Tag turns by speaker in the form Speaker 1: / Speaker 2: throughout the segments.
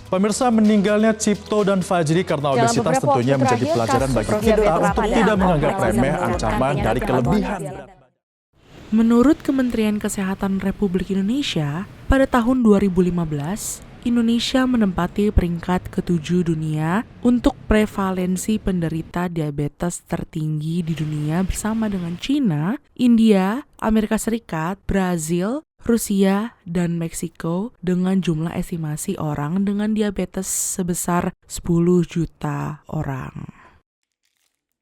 Speaker 1: Pemirsa, meninggalnya Cipto dan Fajri karena obesitas tentunya menjadi pelajaran bagi kita untuk tidak menganggap remeh ancaman dari kelebihan.
Speaker 2: Menurut Kementerian Kesehatan Republik Indonesia, pada tahun 2015, Indonesia menempati peringkat ke-7 dunia untuk prevalensi penderita diabetes tertinggi di dunia bersama dengan China, India, Amerika Serikat, Brazil, Rusia, dan Meksiko dengan jumlah estimasi orang dengan diabetes sebesar 10 juta orang.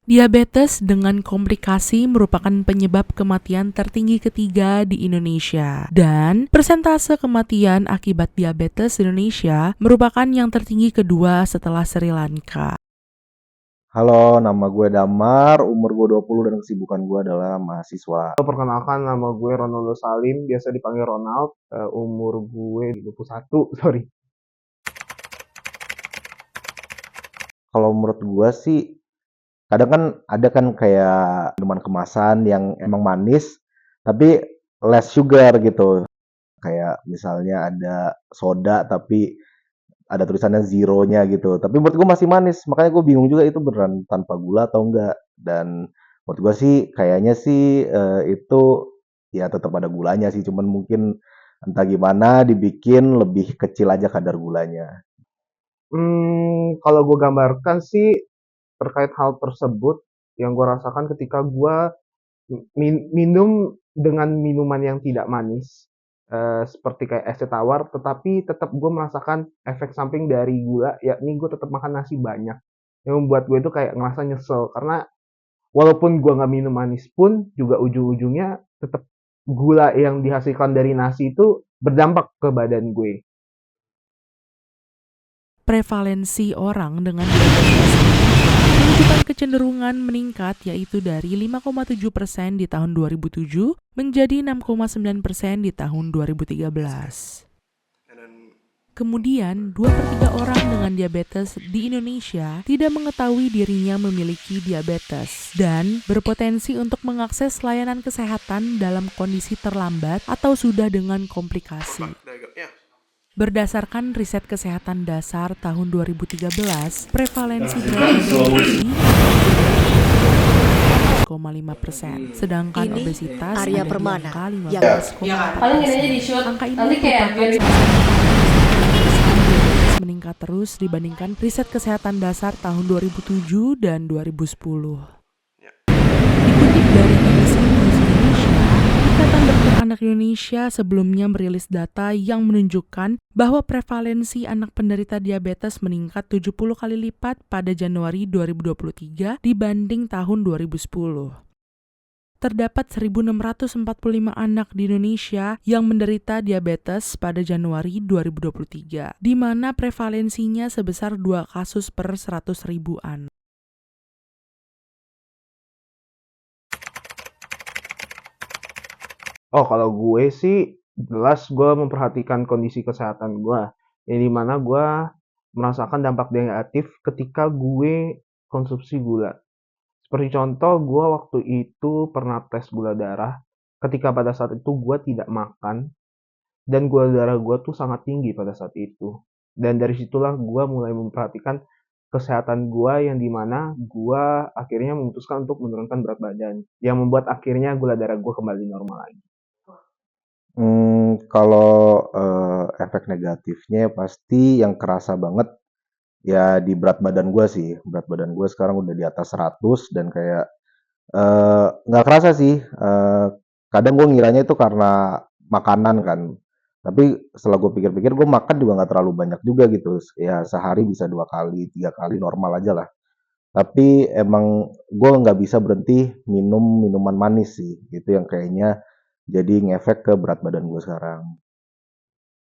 Speaker 2: Diabetes dengan komplikasi merupakan penyebab kematian tertinggi ketiga di Indonesia, dan persentase kematian akibat diabetes di Indonesia merupakan yang tertinggi kedua setelah Sri Lanka.
Speaker 3: Halo, nama gue Damar, umur gue 20 dan kesibukan gue adalah mahasiswa.
Speaker 4: Perkenalkan, nama gue Ronaldo Salim, biasa dipanggil Ronald, umur gue 21, sorry.
Speaker 3: Kalau menurut gue sih, kadang kan ada kan kayak minuman kemasan yang emang manis, tapi less sugar gitu. Kayak misalnya ada soda tapi ada tulisannya zero-nya gitu. Tapi menurut gue masih manis, makanya gue bingung juga itu beneran tanpa gula atau enggak. Dan menurut gue sih kayaknya sih itu ya tetap ada gulanya sih, cuman mungkin entah gimana dibikin lebih kecil aja kadar gulanya.
Speaker 4: Kalau gue gambarkan sih terkait hal tersebut yang gue rasakan ketika gue minum dengan minuman yang tidak manis, seperti kayak es teh tawar, tetapi tetap gue merasakan efek samping dari gula, yakni gue tetap makan nasi banyak. Yang membuat gue itu kayak ngerasa nyesel karena walaupun gue nggak minum manis pun juga ujung-ujungnya tetap gula yang dihasilkan dari nasi itu berdampak ke badan gue.
Speaker 2: Prevalensi orang dengan diabetes menunjukkan kecenderungan meningkat, yaitu dari 5,7% di tahun 2007 menjadi 6,9% di tahun 2013. Kemudian, 2/3 orang dengan diabetes di Indonesia tidak mengetahui dirinya memiliki diabetes dan berpotensi untuk mengakses layanan kesehatan dalam kondisi terlambat atau sudah dengan komplikasi. Berdasarkan riset kesehatan dasar tahun 2013, prevalensi diabetes 5,5%, sedangkan obesitas ada di angka 15,4%. Angka ini merupakan meningkat terus dibandingkan riset kesehatan dasar tahun 2007 dan 2010. Dikutip dari BBC News Indonesia, Ikatan Dokter Anak Indonesia sebelumnya merilis data yang menunjukkan bahwa prevalensi anak penderita diabetes meningkat 70 kali lipat pada Januari 2023 dibanding tahun 2010. Terdapat 1.645 anak di Indonesia yang menderita diabetes pada Januari 2023, di mana prevalensinya sebesar 2 kasus per 100.000 anak.
Speaker 4: Oh, kalau gue sih jelas gue memperhatikan kondisi kesehatan gue, yang dimana gue merasakan dampak negatif ketika gue konsumsi gula. Seperti contoh, gue waktu itu pernah tes gula darah, ketika pada saat itu gue tidak makan, dan gula darah gue tuh sangat tinggi pada saat itu. Dan dari situlah gue mulai memperhatikan kesehatan gue, yang dimana gue akhirnya memutuskan untuk menurunkan berat badan, yang membuat akhirnya gula darah gue kembali normal lagi.
Speaker 3: Kalau efek negatifnya pasti yang kerasa banget ya di berat badan gue sih. Berat badan gue sekarang udah di atas 100 dan kayak nggak kerasa sih. Kadang gue ngiranya itu karena makanan kan. Tapi setelah gue pikir-pikir, gue makan juga nggak terlalu banyak juga gitu. Ya sehari bisa 2 kali, 3 kali normal aja lah. Tapi emang gue nggak bisa berhenti minum minuman manis sih. Itu yang kayaknya jadi ngefek ke berat badan gue sekarang.